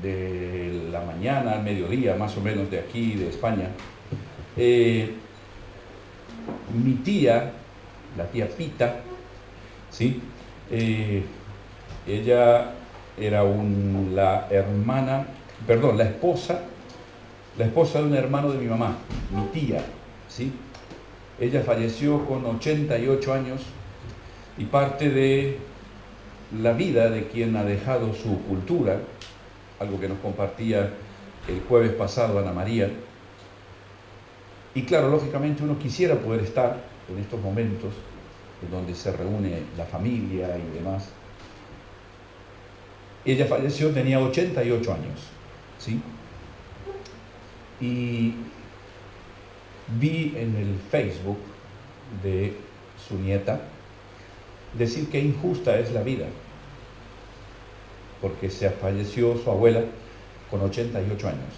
de la mañana al mediodía, más o menos de aquí, de España, mi tía, la tía Pita, ¿sí? Ella era la esposa de un hermano de mi mamá, mi tía, ¿sí? Ella falleció con 88 años y parte de la vida de quien ha dejado su cultura, algo que nos compartía el jueves pasado Ana María. Y claro, lógicamente uno quisiera poder estar en estos momentos en donde se reúne la familia y demás. Ella falleció, tenía 88 años, ¿sí? Y vi en el Facebook de su nieta decir que injusta es la vida, porque se falleció su abuela con 88 años.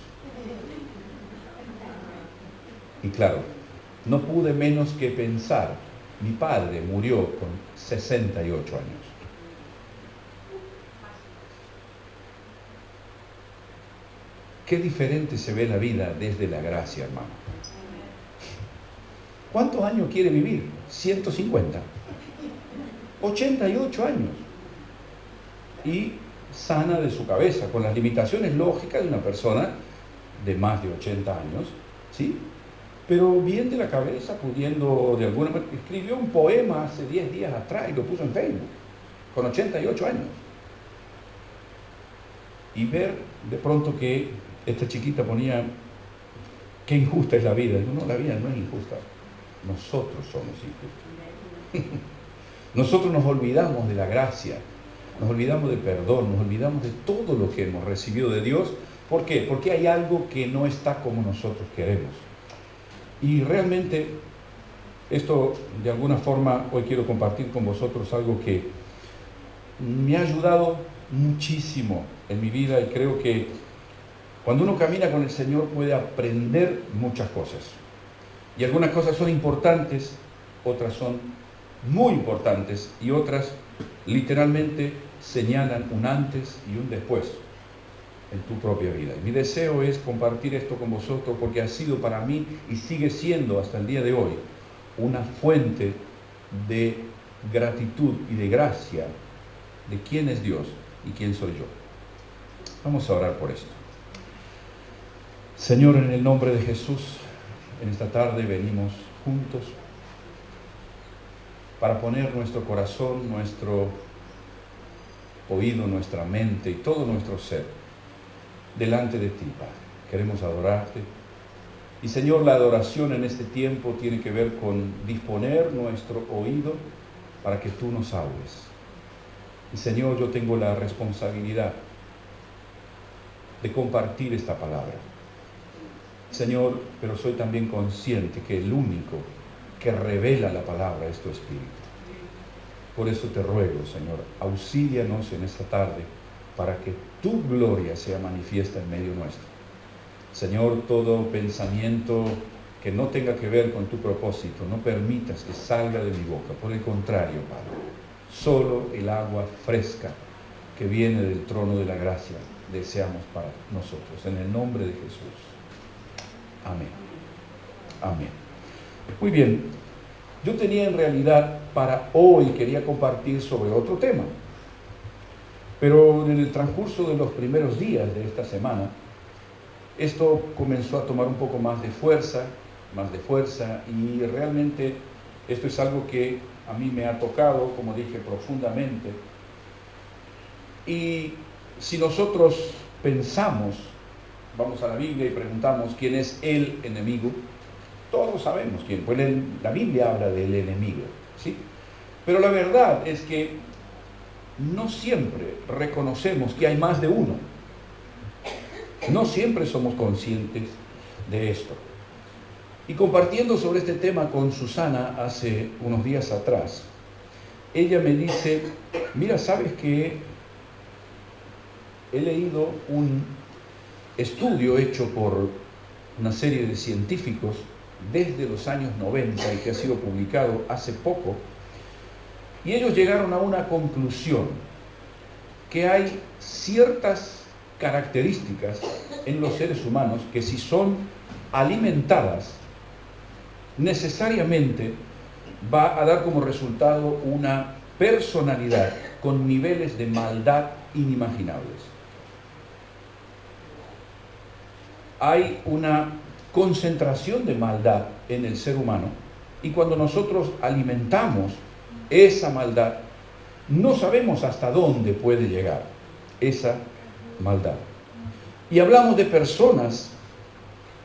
Y claro, no pude menos que pensar, mi padre murió con 68 años. Qué diferente se ve la vida desde la gracia, hermano. ¿Cuántos años quiere vivir? 150. 88 años. Y sana de su cabeza, con las limitaciones lógicas de una persona de más de 80 años, ¿sí? Pero bien de la cabeza, pudiendo de alguna manera. Escribió un poema hace 10 días atrás y lo puso en Facebook, con 88 años. Y ver de pronto que esta chiquita ponía, qué injusta es la vida. No, la vida no es injusta. Nosotros somos injustos. Nosotros nos olvidamos de la gracia, nos olvidamos del perdón, nos olvidamos de todo lo que hemos recibido de Dios. ¿Por qué? Porque hay algo que no está como nosotros queremos. Y realmente esto, de alguna forma, hoy quiero compartir con vosotros algo que me ha ayudado muchísimo en mi vida, y creo que cuando uno camina con el Señor puede aprender muchas cosas. Y algunas cosas son importantes, otras son muy importantes, y otras literalmente señalan un antes y un después en tu propia vida. Y mi deseo es compartir esto con vosotros porque ha sido para mí y sigue siendo hasta el día de hoy una fuente de gratitud y de gracia de quién es Dios y quién soy yo. Vamos a orar por esto. Señor, en el nombre de Jesús, en esta tarde venimos juntos para poner nuestro corazón, nuestro oído, nuestra mente y todo nuestro ser delante de ti, Padre. Queremos adorarte. Y Señor, la adoración en este tiempo tiene que ver con disponer nuestro oído para que tú nos hables. Y Señor, yo tengo la responsabilidad de compartir esta palabra. Señor, pero soy también consciente que el único que revela la palabra es tu Espíritu. Por eso te ruego, Señor, auxílianos en esta tarde para que tu gloria sea manifiesta en medio nuestro. Señor, todo pensamiento que no tenga que ver con tu propósito, no permitas que salga de mi boca. Por el contrario, Padre, solo el agua fresca que viene del trono de la gracia deseamos para nosotros. En el nombre de Jesús. Amén. Amén. Muy bien. Yo tenía en realidad para hoy, quería compartir sobre otro tema. Pero en el transcurso de los primeros días de esta semana, esto comenzó a tomar un poco más de fuerza, y realmente esto es algo que a mí me ha tocado, como dije, profundamente. Y si nosotros pensamos, vamos a la Biblia y preguntamos quién es el enemigo, todos sabemos quién, pues la Biblia habla del enemigo, ¿sí? Pero la verdad es que no siempre reconocemos que hay más de uno. No siempre somos conscientes de esto. Y compartiendo sobre este tema con Susana hace unos días atrás, ella me dice, mira, ¿sabes qué? He leído un estudio hecho por una serie de científicos desde los años 90 y que ha sido publicado hace poco, y ellos llegaron a una conclusión, que hay ciertas características en los seres humanos que, si son alimentadas, necesariamente va a dar como resultado una personalidad con niveles de maldad inimaginables. Hay una concentración de maldad en el ser humano, y cuando nosotros alimentamos esa maldad, no sabemos hasta dónde puede llegar esa maldad. Y hablamos de personas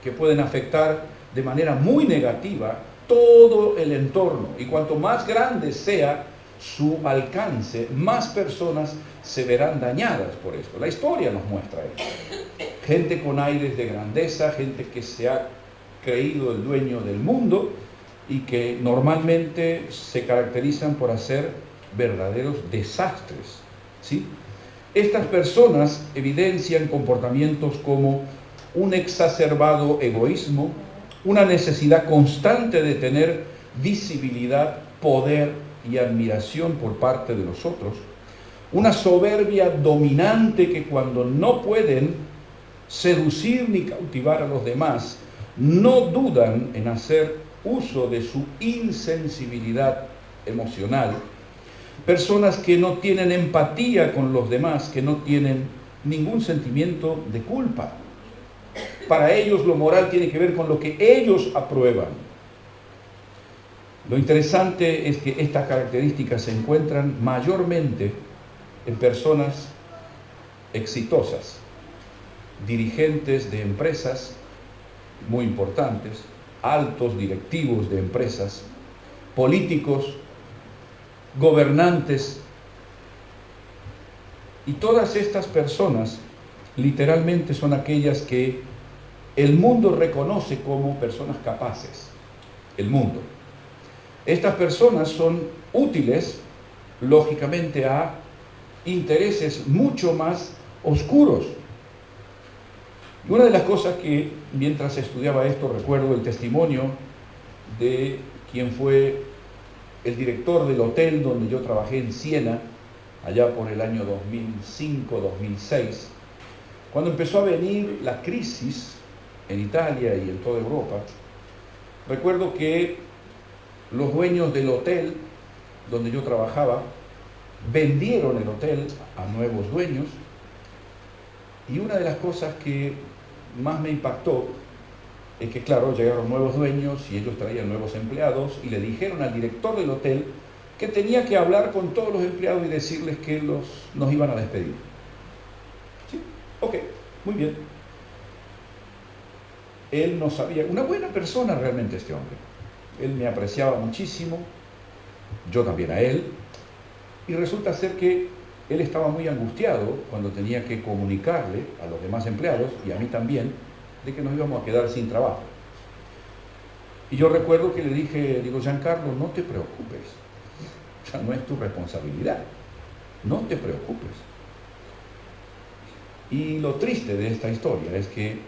que pueden afectar de manera muy negativa todo el entorno, y cuanto más grande sea su alcance, más personas se verán dañadas por esto. La historia nos muestra esto. Gente con aires de grandeza, gente que se ha creído el dueño del mundo y que normalmente se caracterizan por hacer verdaderos desastres, ¿sí? Estas personas evidencian comportamientos como un exacerbado egoísmo, una necesidad constante de tener visibilidad, poder y admiración por parte de los otros, una soberbia dominante que, cuando no pueden seducir ni cautivar a los demás, no dudan en hacer uso de su insensibilidad emocional. Personas que no tienen empatía con los demás, que no tienen ningún sentimiento de culpa. Para ellos lo moral tiene que ver con lo que ellos aprueban. Lo interesante es que estas características se encuentran mayormente en personas exitosas, dirigentes de empresas muy importantes, altos directivos de empresas, políticos, gobernantes. Y todas estas personas literalmente son aquellas que el mundo reconoce como personas capaces. El mundo. Estas personas son útiles, lógicamente, a intereses mucho más oscuros. Y una de las cosas que, mientras estudiaba esto, recuerdo el testimonio de quien fue el director del hotel donde yo trabajé en Siena, allá por el año 2005-2006, cuando empezó a venir la crisis en Italia y en toda Europa. Recuerdo que los dueños del hotel donde yo trabajaba vendieron el hotel a nuevos dueños, y una de las cosas que más me impactó es que, claro, llegaron nuevos dueños y ellos traían nuevos empleados, y le dijeron al director del hotel que tenía que hablar con todos los empleados y decirles que nos iban a despedir. ¿Sí? Ok, muy bien. Él no sabía, una buena persona realmente este hombre. Él me apreciaba muchísimo, yo también a él, y resulta ser que él estaba muy angustiado cuando tenía que comunicarle a los demás empleados, y a mí también, de que nos íbamos a quedar sin trabajo. Y yo recuerdo que le dije, Giancarlo, no te preocupes, o sea, no es tu responsabilidad, no te preocupes. Y lo triste de esta historia es que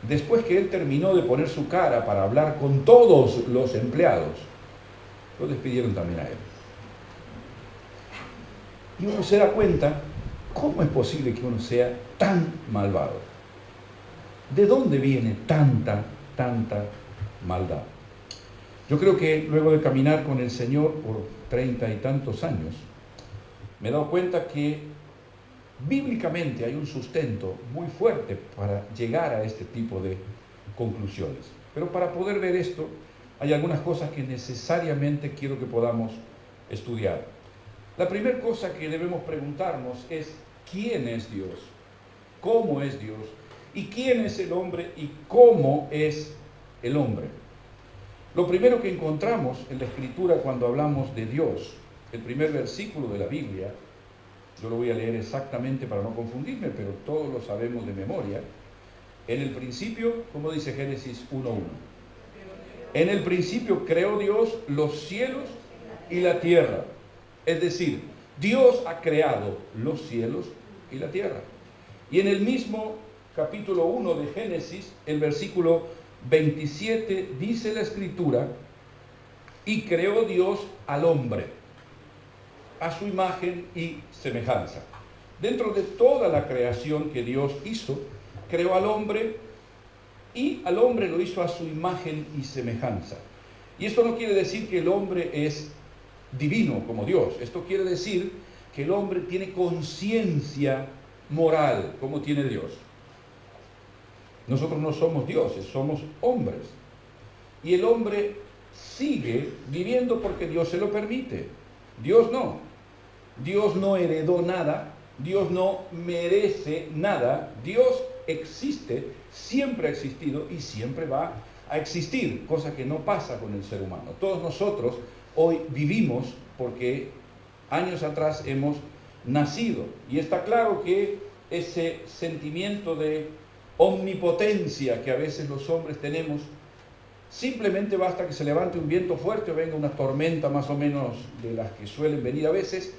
después que él terminó de poner su cara para hablar con todos los empleados, lo despidieron también a él. Y uno se da cuenta, ¿cómo es posible que uno sea tan malvado? ¿De dónde viene tanta maldad? Yo creo que luego de caminar con el Señor por 30 y tantos años, me he dado cuenta que bíblicamente hay un sustento muy fuerte para llegar a este tipo de conclusiones. Pero para poder ver esto, hay algunas cosas que necesariamente quiero que podamos estudiar. La primera cosa que debemos preguntarnos es: ¿quién es Dios? ¿Cómo es Dios? ¿Y quién es el hombre? ¿Y cómo es el hombre? Lo primero que encontramos en la Escritura cuando hablamos de Dios, el primer versículo de la Biblia, yo lo voy a leer exactamente para no confundirme, pero todos lo sabemos de memoria. En el principio, como dice Génesis 1:1, en el principio creó Dios los cielos y la tierra. Es decir, Dios ha creado los cielos y la tierra. Y en el mismo capítulo 1 de Génesis, el versículo 27, dice la Escritura: y creó Dios al hombre a su imagen y semejanza. Dentro de toda la creación que Dios hizo, creó al hombre y al hombre lo hizo a su imagen y semejanza. Y esto no quiere decir que el hombre es divino como Dios. Esto quiere decir que el hombre tiene conciencia moral como tiene Dios. Nosotros no somos dioses, somos hombres. Y el hombre sigue viviendo porque Dios se lo permite. Dios no. Dios no heredó nada. Dios no merece nada. Dios existe, siempre ha existido y siempre va a existir, cosa que no pasa con el ser humano. Todos nosotros hoy vivimos porque años atrás hemos nacido. Y está claro que ese sentimiento de omnipotencia que a veces los hombres tenemos, simplemente basta que se levante un viento fuerte o venga una tormenta más o menos de las que suelen venir a veces,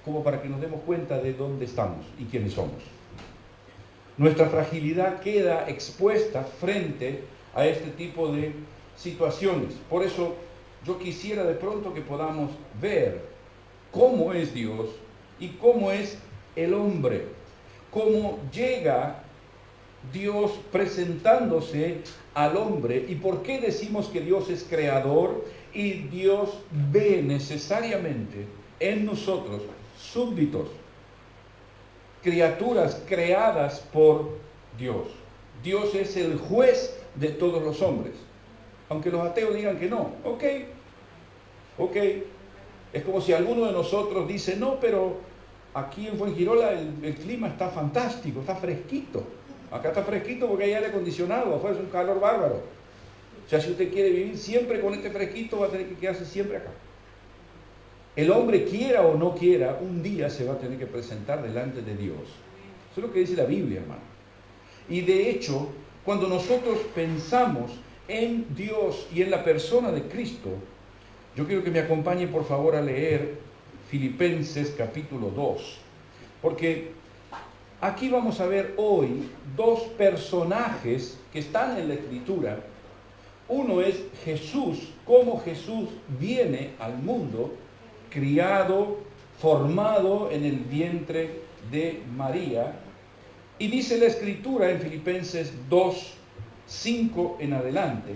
como para que nos demos cuenta de dónde estamos y quiénes somos. Nuestra fragilidad queda expuesta frente a este tipo de situaciones. Por eso yo quisiera de pronto que podamos ver cómo es Dios y cómo es el hombre, cómo llega Dios presentándose al hombre y por qué decimos que Dios es creador y Dios ve necesariamente en nosotros súbditos, criaturas creadas por Dios. Dios es el juez de todos los hombres, aunque los ateos digan que no. Ok, es como si alguno de nosotros dice, no, pero aquí en Fuengirola el clima está fantástico, está fresquito. Acá está fresquito porque hay aire acondicionado, afuera es un calor bárbaro. O sea, si usted quiere vivir siempre con este fresquito, va a tener que quedarse siempre acá. El hombre, quiera o no quiera, un día se va a tener que presentar delante de Dios. Eso es lo que dice la Biblia, hermano. Y de hecho, cuando nosotros pensamos en Dios y en la persona de Cristo, yo quiero que me acompañe por favor a leer Filipenses capítulo 2, porque aquí vamos a ver hoy dos personajes que están en la Escritura. Uno es Jesús, cómo Jesús viene al mundo, criado, formado en el vientre de María. Y dice la Escritura en Filipenses 2, 5 en adelante,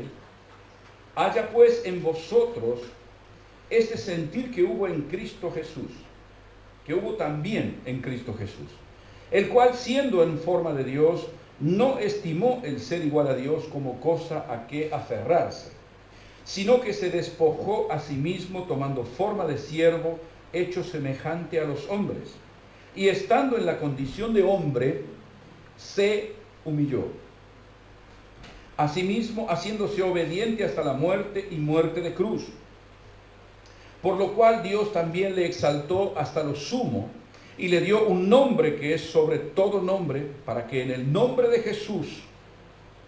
haya pues en vosotros este sentir que hubo en Cristo Jesús, que hubo también en Cristo Jesús, el cual siendo en forma de Dios, no estimó el ser igual a Dios como cosa a que aferrarse, sino que se despojó a sí mismo tomando forma de siervo, hecho semejante a los hombres, y estando en la condición de hombre, se humilló. Asimismo, haciéndose obediente hasta la muerte y muerte de cruz. Por lo cual Dios también le exaltó hasta lo sumo y le dio un nombre que es sobre todo nombre, para que en el nombre de Jesús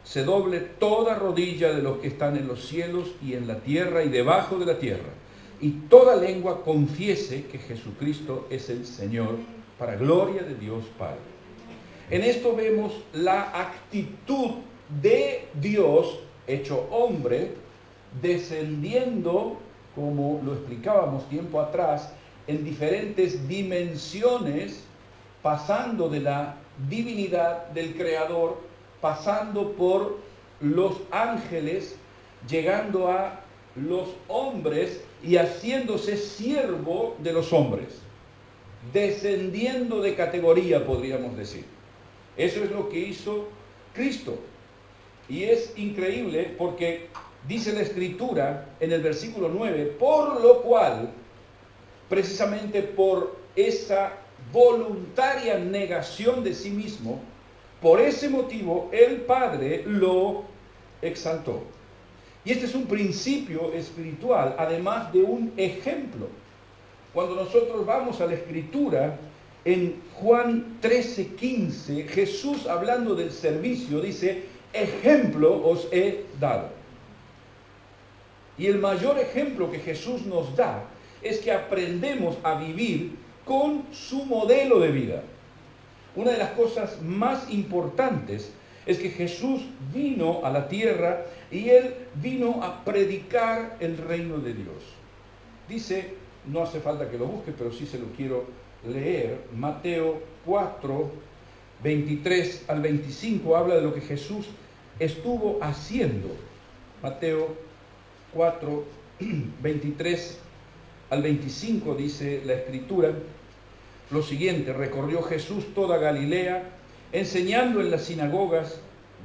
se doble toda rodilla de los que están en los cielos y en la tierra y debajo de la tierra, y toda lengua confiese que Jesucristo es el Señor, para gloria de Dios Padre. En esto vemos la actitud de Dios hecho hombre, descendiendo, como lo explicábamos tiempo atrás, en diferentes dimensiones, pasando de la divinidad del Creador, pasando por los ángeles, llegando a los hombres y haciéndose siervo de los hombres, descendiendo de categoría, podríamos decir. Eso es lo que hizo Cristo. Y es increíble porque dice la Escritura en el versículo 9, por lo cual, precisamente por esa voluntaria negación de sí mismo, por ese motivo el Padre lo exaltó. Y este es un principio espiritual, además de un ejemplo. Cuando nosotros vamos a la Escritura, en Juan 13:15, Jesús, hablando del servicio, dice, ejemplo os he dado. Y el mayor ejemplo que Jesús nos da es que aprendemos a vivir con su modelo de vida. Una de las cosas más importantes es que Jesús vino a la tierra y Él vino a predicar el reino de Dios. Dice, no hace falta que lo busque, pero sí se lo quiero leer Mateo 4, 23 al 25, habla de lo que Jesús estuvo haciendo. Mateo 4, 23 al 25 dice la Escritura lo siguiente: recorrió Jesús toda Galilea, enseñando en las sinagogas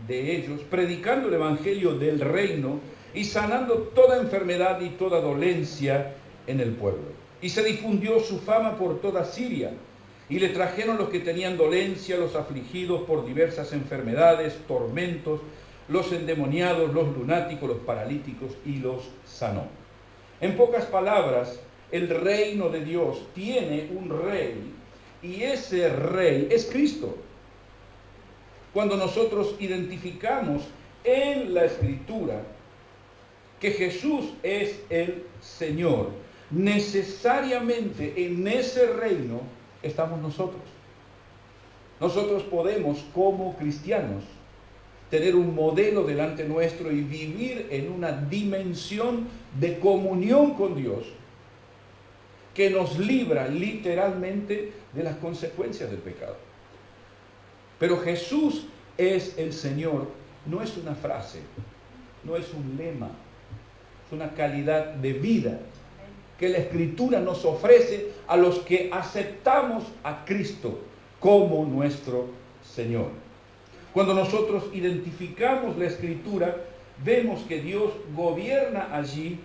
de ellos, predicando el evangelio del reino y sanando toda enfermedad y toda dolencia en el pueblo. Y se difundió su fama por toda Siria, y le trajeron los que tenían dolencia, los afligidos por diversas enfermedades, tormentos, los endemoniados, los lunáticos, los paralíticos, y los sanó. En pocas palabras, el reino de Dios tiene un rey, y ese rey es Cristo. Cuando nosotros identificamos en la Escritura que Jesús es el Señor, necesariamente en ese reino estamos nosotros. Nosotros podemos, como cristianos, tener un modelo delante nuestro y vivir en una dimensión de comunión con Dios que nos libra literalmente de las consecuencias del pecado. Pero Jesús es el Señor, no es una frase, no es un lema, es una calidad de vida que la Escritura nos ofrece a los que aceptamos a Cristo como nuestro Señor. Cuando nosotros identificamos la Escritura, vemos que Dios gobierna allí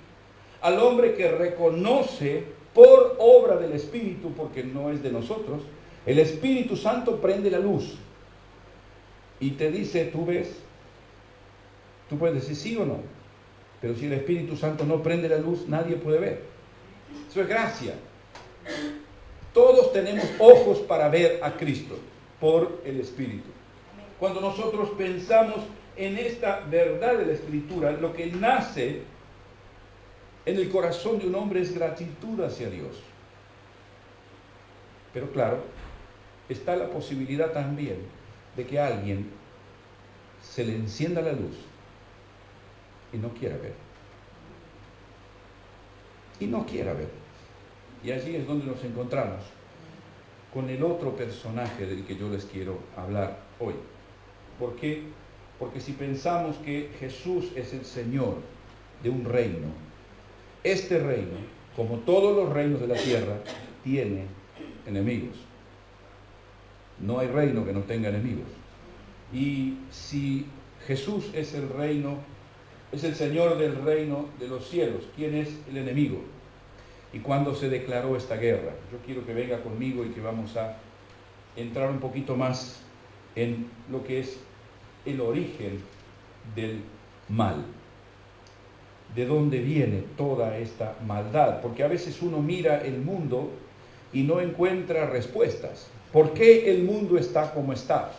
al hombre que reconoce por obra del Espíritu, porque no es de nosotros. El Espíritu Santo prende la luz y te dice, ¿tú ves? Tú puedes decir sí o no, pero si el Espíritu Santo no prende la luz, nadie puede ver. Eso es gracia. Todos tenemos ojos para ver a Cristo por el Espíritu. Cuando nosotros pensamos en esta verdad de la Escritura, lo que nace en el corazón de un hombre es gratitud hacia Dios. Pero claro, está la posibilidad también de que a alguien se le encienda la luz y no quiera ver. Y no quiera ver. Y allí es donde nos encontramos con el otro personaje del que yo les quiero hablar hoy. ¿Por qué? Porque si pensamos que Jesús es el Señor de un reino, este reino, como todos los reinos de la tierra, tiene enemigos. No hay reino que no tenga enemigos. Y si Jesús es el reino, es el Señor del reino de los cielos, ¿quién es el enemigo? ¿Y cuándo se declaró esta guerra? Yo quiero que venga conmigo y que vamos a entrar un poquito más en lo que es el origen del mal. ¿De dónde viene toda esta maldad? Porque a veces uno mira el mundo y no encuentra respuestas. ¿Por qué el mundo está como está?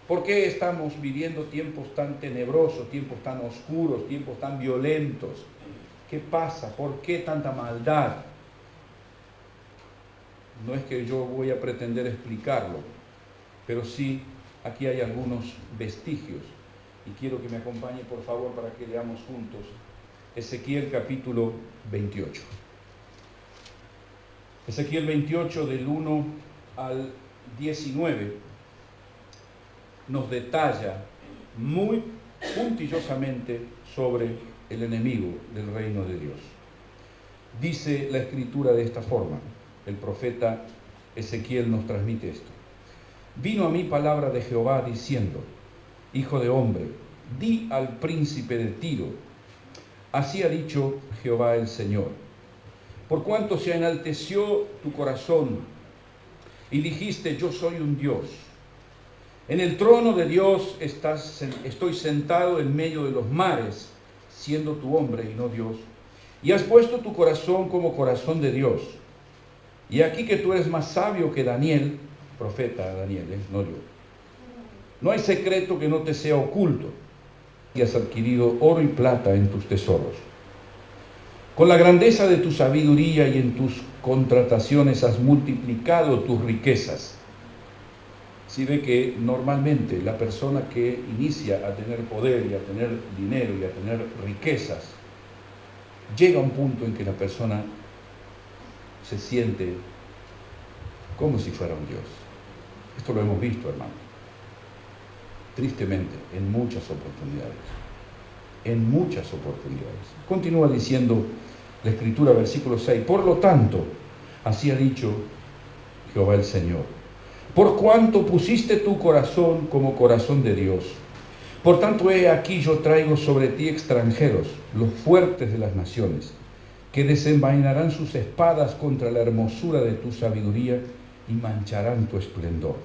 ¿Por qué estamos viviendo tiempos tan tenebrosos, tiempos tan oscuros, tiempos tan violentos? ¿Qué pasa? ¿Por qué tanta maldad? No es que yo voy a pretender explicarlo, pero sí aquí hay algunos vestigios. Y quiero que me acompañe, por favor, para que leamos juntos Ezequiel capítulo 28. Ezequiel 28 del 1 al 19 nos detalla muy puntillosamente sobre el enemigo del reino de Dios. Dice la Escritura de esta forma, el profeta Ezequiel nos transmite esto. Vino a mí palabra de Jehová diciendo, hijo de hombre, di al príncipe de Tiro, así ha dicho Jehová el Señor, por cuanto se enalteció tu corazón y dijiste, yo soy un Dios. En el trono de Dios estoy sentado en medio de los mares, siendo tu hombre y no Dios. Y has puesto tu corazón como corazón de Dios. Y aquí que tú eres más sabio que Daniel, profeta Daniel, no yo. No hay secreto que no te sea oculto. Y has adquirido oro y plata en tus tesoros. Con la grandeza de tu sabiduría y en tus contrataciones has multiplicado tus riquezas. Si ve que normalmente la persona que inicia a tener poder y a tener dinero y a tener riquezas, llega a un punto en que la persona se siente como si fuera un Dios. Esto lo hemos visto, hermano, tristemente, en muchas oportunidades. En muchas oportunidades. Continúa diciendo la Escritura, versículo 6. Por lo tanto, así ha dicho Jehová el Señor, por cuanto pusiste tu corazón como corazón de Dios, por tanto he aquí yo traigo sobre ti extranjeros, los fuertes de las naciones, que desenvainarán sus espadas contra la hermosura de tu sabiduría y mancharán tu esplendor.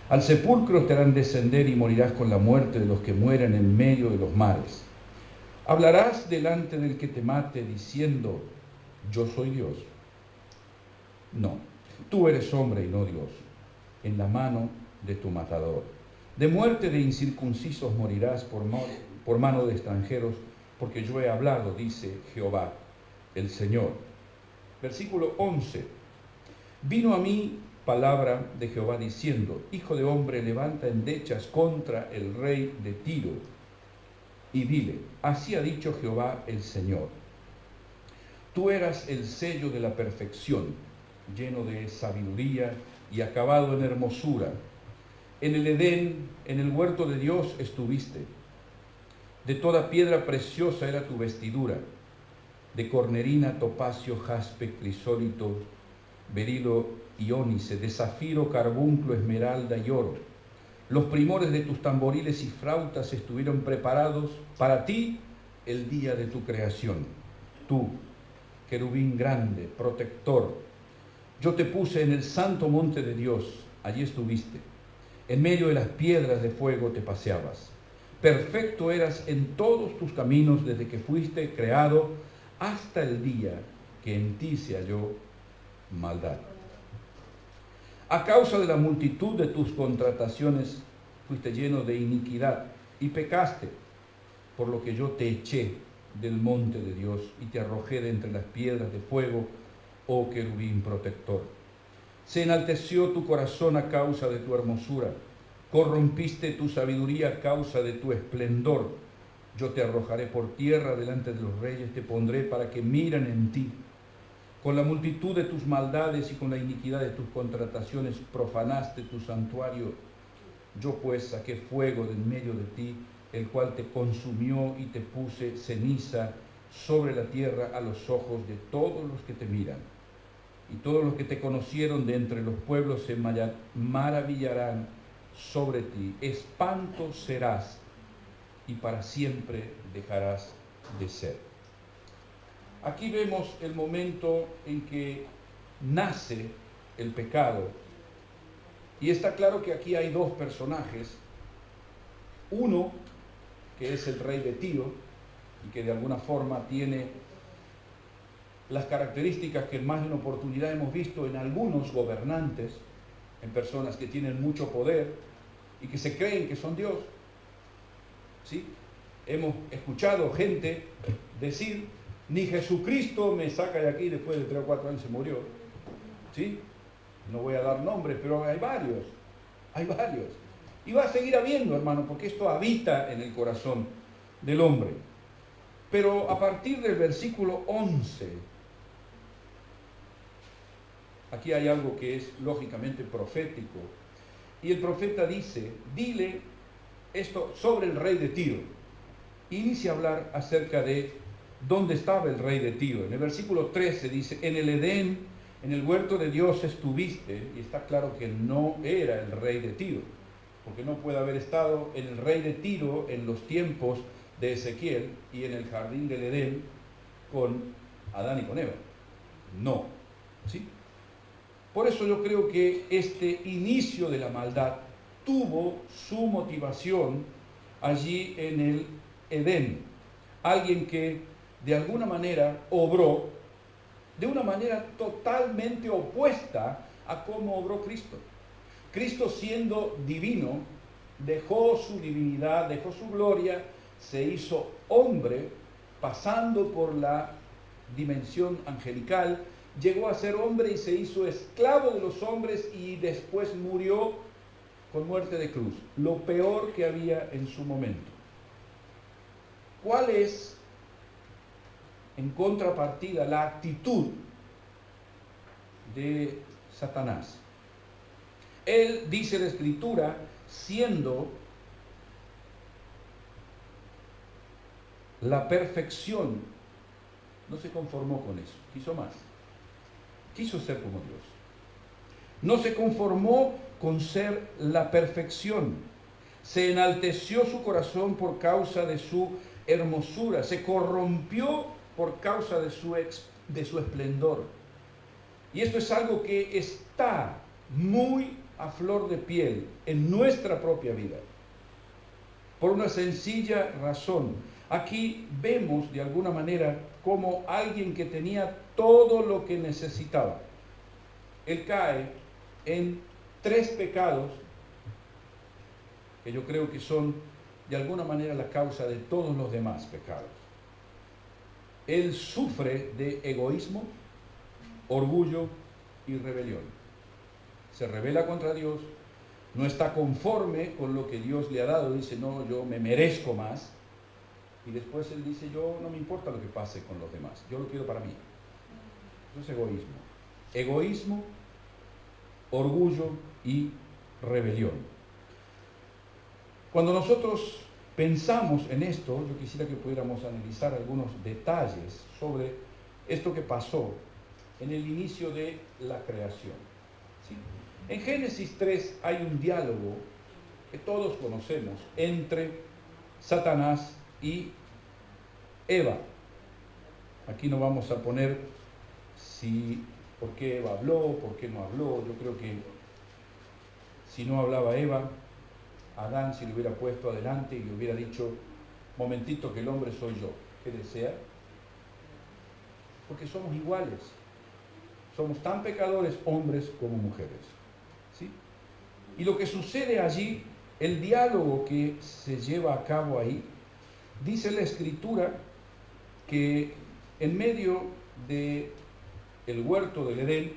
Al sepulcro te harán descender y morirás con la muerte de los que mueren en medio de los mares. Hablarás delante del que te mate diciendo, yo soy Dios. No, tú eres hombre y no Dios, en la mano de tu matador. De muerte de incircuncisos morirás por mano de extranjeros, porque yo he hablado, dice Jehová, el Señor. Versículo 11. Vino a mí palabra de Jehová diciendo, Hijo de hombre, levanta endechas contra el rey de Tiro, y dile, así ha dicho Jehová el Señor. Tú eras el sello de la perfección, lleno de sabiduría y acabado en hermosura. En el Edén, en el huerto de Dios estuviste. De toda piedra preciosa era tu vestidura, de cornerina, topacio, jaspe, crisólito, berilo y ónice, de zafiro, carbunclo, esmeralda y oro. Los primores de tus tamboriles y flautas estuvieron preparados para ti el día de tu creación. Tú, querubín grande, protector, yo te puse en el santo monte de Dios, allí estuviste. En medio de las piedras de fuego te paseabas. Perfecto eras en todos tus caminos desde que fuiste creado hasta el día que en ti se halló maldad. A causa de la multitud de tus contrataciones fuiste lleno de iniquidad y pecaste, por lo que yo te eché del monte de Dios y te arrojé de entre las piedras de fuego, oh querubín protector. Se enalteció tu corazón a causa de tu hermosura, corrompiste tu sabiduría a causa de tu esplendor. Yo te arrojaré por tierra delante de los reyes, te pondré para que miren en ti. Con la multitud de tus maldades y con la iniquidad de tus contrataciones profanaste tu santuario. Yo pues saqué fuego de en medio de ti, el cual te consumió, y te puse ceniza sobre la tierra a los ojos de todos los que te miran. Y todos los que te conocieron de entre los pueblos se maravillarán sobre ti. Espanto serás y para siempre dejarás de ser. Aquí vemos el momento en que nace el pecado. Y está claro que aquí hay dos personajes. Uno, que es el rey de Tiro, y que de alguna forma tiene las características que en más de una oportunidad hemos visto en algunos gobernantes, en personas que tienen mucho poder y que se creen que son Dios. ¿Sí? Hemos escuchado gente decir, ni Jesucristo me saca de aquí, después de 3 o 4 años se murió. ¿Sí? No voy a dar nombres, pero hay varios. Y va a seguir habiendo, hermano, porque esto habita en el corazón del hombre. Pero a partir del versículo 11, aquí hay algo que es lógicamente profético. Y el profeta dice, dile esto sobre el rey de Tiro. Inicia a hablar acerca de dónde estaba el rey de Tiro. En el versículo 13 dice, en el Edén, en el huerto de Dios estuviste, y está claro que no era el rey de Tiro, porque no puede haber estado en el rey de Tiro en los tiempos de Ezequiel y en el jardín del Edén con Adán y con Eva. No, ¿sí? Por eso yo creo que este inicio de la maldad tuvo su motivación allí en el Edén. Alguien que de alguna manera obró de una manera totalmente opuesta a cómo obró Cristo. Cristo, siendo divino, dejó su divinidad, dejó su gloria, se hizo hombre, pasando por la dimensión angelical, llegó a ser hombre y se hizo esclavo de los hombres y después murió con muerte de cruz, lo peor que había en su momento. ¿Cuál es, en contrapartida, la actitud de Satanás? Él, dice la Escritura, siendo la perfección, no se conformó con eso, quiso más. Quiso ser como Dios. No se conformó con ser la perfección. Se enalteció su corazón por causa de su hermosura. Se corrompió por causa de su esplendor. Y esto es algo que está muy a flor de piel en nuestra propia vida. Por una sencilla razón. Aquí vemos de alguna manera como alguien que tenía todo lo que necesitaba. Él cae en 3 pecados que yo creo que son de alguna manera la causa de todos los demás pecados. Él sufre de egoísmo, orgullo y rebelión. Se rebela contra Dios, no está conforme con lo que Dios le ha dado, dice, no, yo me merezco más. Y después él dice, yo no me importa lo que pase con los demás, yo lo quiero para mí. Eso es egoísmo. Egoísmo, orgullo y rebelión. Cuando nosotros pensamos en esto, yo quisiera que pudiéramos analizar algunos detalles sobre esto que pasó en el inicio de la creación. ¿Sí? En Génesis 3 hay un diálogo que todos conocemos entre Satanás y Eva. Aquí no vamos a poner por qué Eva habló, por qué no habló. Yo creo que si no hablaba Eva, Adán se le hubiera puesto adelante y le hubiera dicho, momentito que el hombre soy yo. ¿Qué desea? Porque somos iguales. Somos tan pecadores hombres como mujeres. ¿Sí? Y lo que sucede allí, el diálogo que se lleva a cabo ahí, dice la Escritura que en medio del huerto del Edén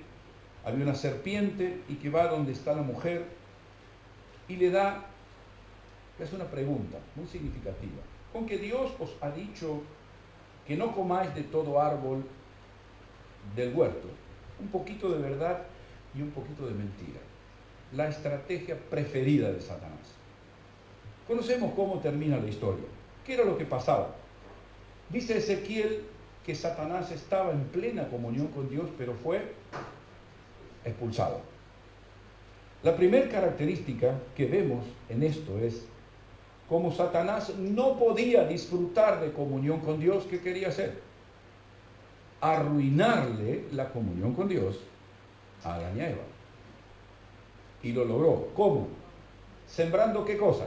había una serpiente y que va donde está la mujer y le hace una pregunta muy significativa. Con que Dios os ha dicho que no comáis de todo árbol del huerto. Un poquito de verdad y un poquito de mentira. La estrategia preferida de Satanás. Conocemos cómo termina la historia. ¿Qué era lo que pasaba? Dice Ezequiel que Satanás estaba en plena comunión con Dios, pero fue expulsado. La primera característica que vemos en esto es cómo Satanás no podía disfrutar de comunión con Dios. ¿Qué quería hacer? Arruinarle la comunión con Dios a Adán y a Eva. Y lo logró. ¿Cómo? ¿Sembrando qué cosa?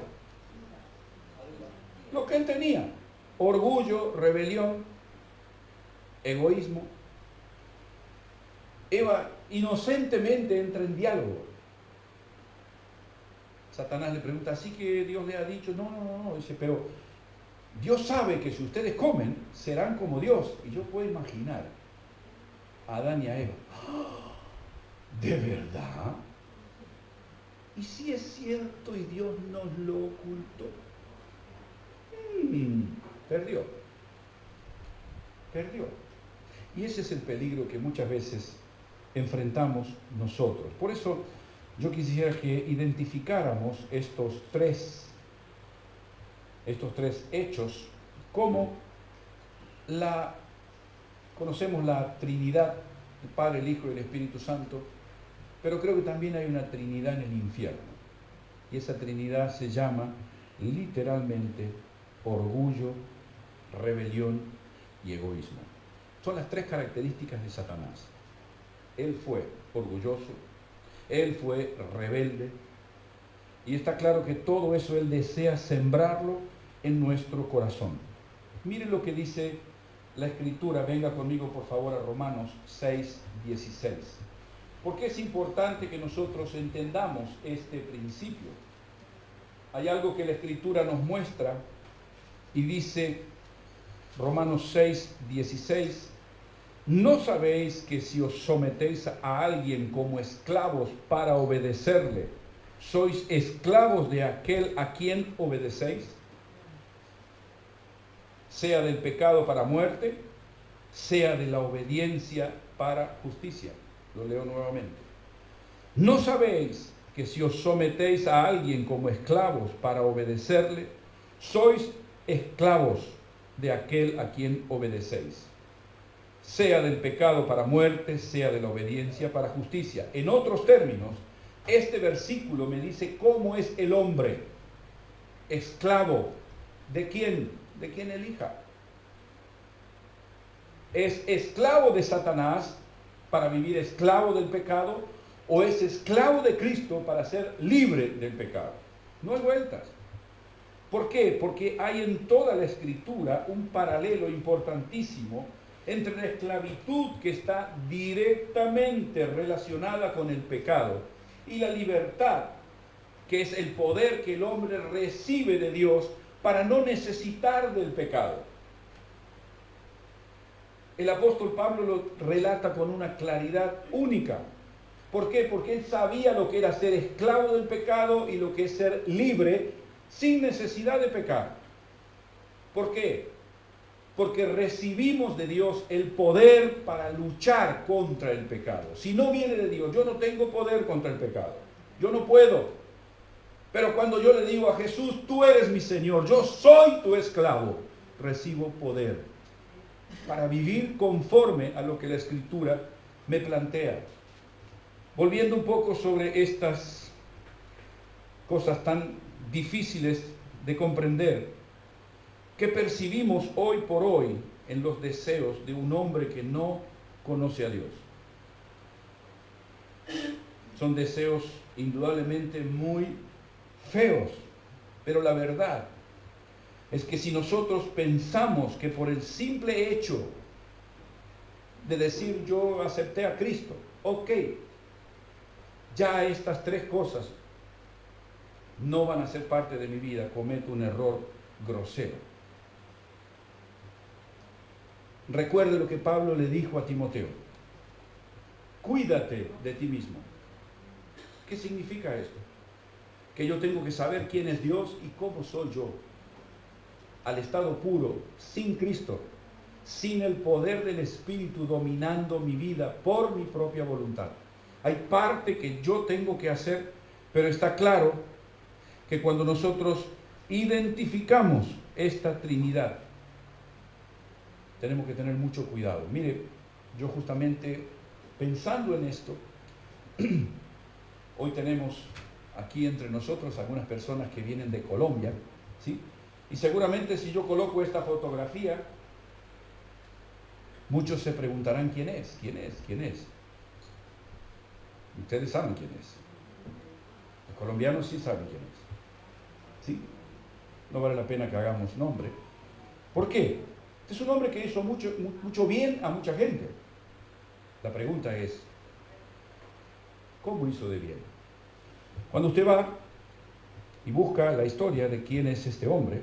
Lo que él tenía. Orgullo, rebelión, egoísmo. Eva inocentemente entra en diálogo. Satanás le pregunta, ¿así que Dios le ha dicho? No, dice, pero Dios sabe que si ustedes comen, serán como Dios. Y yo puedo imaginar a Adán y a Eva. ¿De verdad? ¿Y si es cierto y Dios nos lo ocultó? Perdió. Y ese es el peligro que muchas veces enfrentamos nosotros. Por eso yo quisiera que identificáramos estos tres hechos como conocemos la Trinidad, el Padre, el Hijo y el Espíritu Santo, pero creo que también hay una Trinidad en el infierno. Y esa Trinidad se llama literalmente orgullo, rebelión y egoísmo. Son las 3 características de Satanás. Él fue orgulloso, él fue rebelde, y está claro que todo eso él desea sembrarlo en nuestro corazón. Miren lo que dice la Escritura. Venga conmigo por favor a Romanos 6:16. ¿Por qué es importante que nosotros entendamos este principio? Hay algo que la Escritura nos muestra y dice Romanos 6:16, ¿no sabéis que si os sometéis a alguien como esclavos para obedecerle, sois esclavos de aquel a quien obedecéis? Sea del pecado para muerte, sea de la obediencia para justicia. Lo leo nuevamente. ¿No sabéis que si os sometéis a alguien como esclavos para obedecerle, sois esclavos de aquel a quien obedecéis, sea del pecado para muerte, sea de la obediencia para justicia. En otros términos, este versículo me dice cómo es el hombre, esclavo. ¿De quién? De quien elija. ¿Es esclavo de Satanás para vivir esclavo del pecado, o es esclavo de Cristo para ser libre del pecado? No hay vueltas. ¿Por qué? Porque hay en toda la Escritura un paralelo importantísimo entre la esclavitud, que está directamente relacionada con el pecado, y la libertad, que es el poder que el hombre recibe de Dios para no necesitar del pecado. El apóstol Pablo lo relata con una claridad única. ¿Por qué? Porque él sabía lo que era ser esclavo del pecado y lo que es ser libre sin necesidad de pecar. ¿Por qué? Porque recibimos de Dios el poder para luchar contra el pecado. Si no viene de Dios, yo no tengo poder contra el pecado. Yo no puedo. Pero cuando yo le digo a Jesús, tú eres mi Señor, yo soy tu esclavo, recibo poder para vivir conforme a lo que la Escritura me plantea. Volviendo un poco sobre estas cosas tan difíciles de comprender, que percibimos hoy por hoy en los deseos de un hombre que no conoce a Dios. Son deseos indudablemente muy feos, pero la verdad es que si nosotros pensamos que por el simple hecho de decir yo acepté a Cristo, ok, ya estas tres cosas no van a ser parte de mi vida, cometo un error grosero. Recuerde lo que Pablo le dijo a Timoteo: cuídate de ti mismo. ¿Qué significa esto? Que yo tengo que saber quién es Dios y cómo soy yo. Al estado puro, sin Cristo, sin el poder del Espíritu dominando mi vida por mi propia voluntad. Hay parte que yo tengo que hacer, pero está claro que cuando nosotros identificamos esta Trinidad, tenemos que tener mucho cuidado. Mire, yo justamente pensando en esto, hoy tenemos aquí entre nosotros algunas personas que vienen de Colombia, ¿sí? Y seguramente si yo coloco esta fotografía, muchos se preguntarán quién es. Ustedes saben quién es. Los colombianos sí saben quién es. ¿Sí? No vale la pena que hagamos nombre. ¿Por qué? Este es un hombre que hizo mucho bien a mucha gente. La pregunta es, ¿cómo hizo de bien? Cuando usted va y busca la historia de quién es este hombre,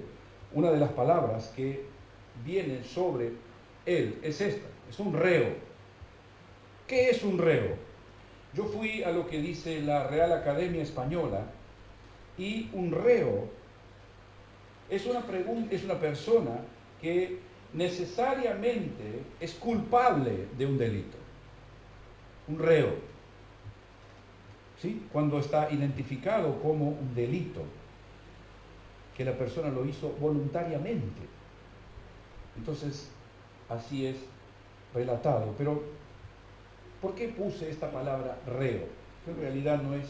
una de las palabras que viene sobre él es esta: es un reo. ¿Qué es un reo? Yo fui a lo que dice la Real Academia Española, y un reo es una persona que necesariamente es culpable de un delito. Un reo, ¿sí? Cuando está identificado como un delito, que la persona lo hizo voluntariamente. Entonces, así es relatado. Pero, ¿por qué puse esta palabra reo? Que en realidad no es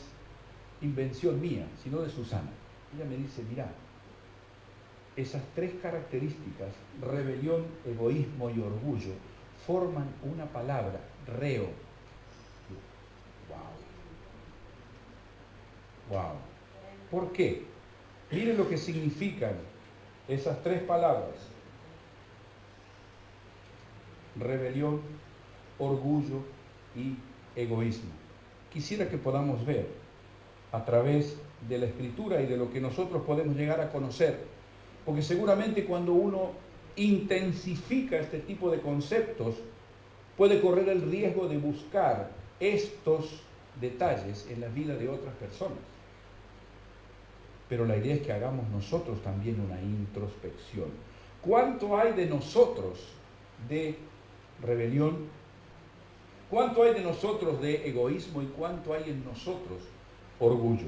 invención mía, sino de Susana. Ella me dice, mira, esas tres características, rebelión, egoísmo y orgullo, forman una palabra, reo. Wow. ¿Por qué? Miren lo que significan esas tres palabras: rebelión, orgullo y egoísmo. Quisiera que podamos ver a través de la Escritura y de lo que nosotros podemos llegar a conocer, porque seguramente cuando uno intensifica este tipo de conceptos, puede correr el riesgo de buscar estos detalles en la vida de otras personas. Pero la idea es que hagamos nosotros también una introspección. ¿Cuánto hay de nosotros de rebelión? ¿Cuánto hay de nosotros de egoísmo? ¿Y cuánto hay en nosotros orgullo.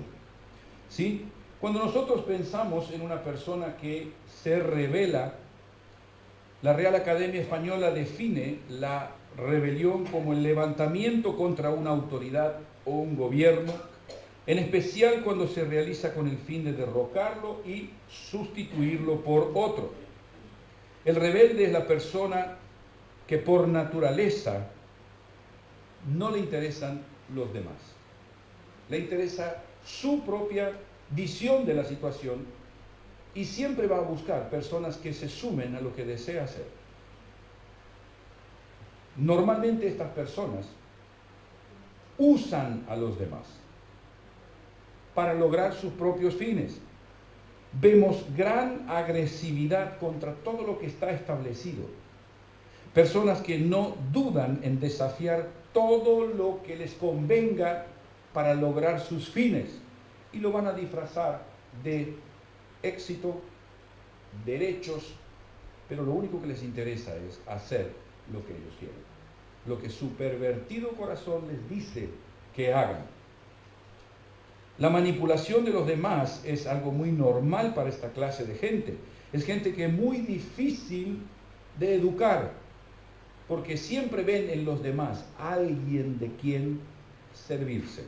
¿Sí? Cuando nosotros pensamos en una persona que se rebela, la Real Academia Española define la rebelión como el levantamiento contra una autoridad o un gobierno, en especial cuando se realiza con el fin de derrocarlo y sustituirlo por otro. El rebelde es la persona que por naturaleza no le interesan los demás. Le interesa su propia visión de la situación y siempre va a buscar personas que se sumen a lo que desea hacer. Normalmente estas personas usan a los demás para lograr sus propios fines. Vemos gran agresividad contra todo lo que está establecido. Personas que no dudan en desafiar todo lo que les convenga para lograr sus fines y lo van a disfrazar de éxito, derechos, pero lo único que les interesa es hacer lo que ellos quieren, lo que su pervertido corazón les dice que hagan. La manipulación de los demás es algo muy normal para esta clase de gente. Es gente que es muy difícil de educar, porque siempre ven en los demás alguien de quien servirse.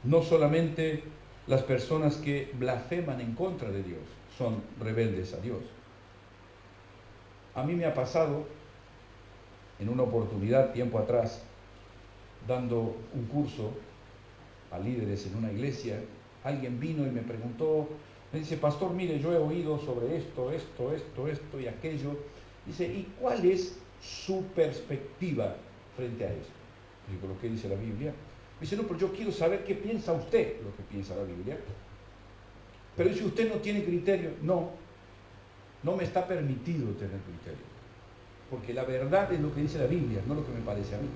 No solamente las personas que blasfeman en contra de Dios son rebeldes a Dios. A mí me ha pasado, en una oportunidad, tiempo atrás, dando un curso a líderes en una iglesia, alguien vino y me preguntó, me dice, pastor, mire, yo he oído sobre esto y aquello. Dice, ¿y cuál es su perspectiva frente a esto? Digo, ¿lo que dice la Biblia? Me dice, no, pero yo quiero saber qué piensa usted, lo que piensa la Biblia. Pero si usted no tiene criterio, no me está permitido tener criterio. Porque la verdad es lo que dice la Biblia, no lo que me parece a mí.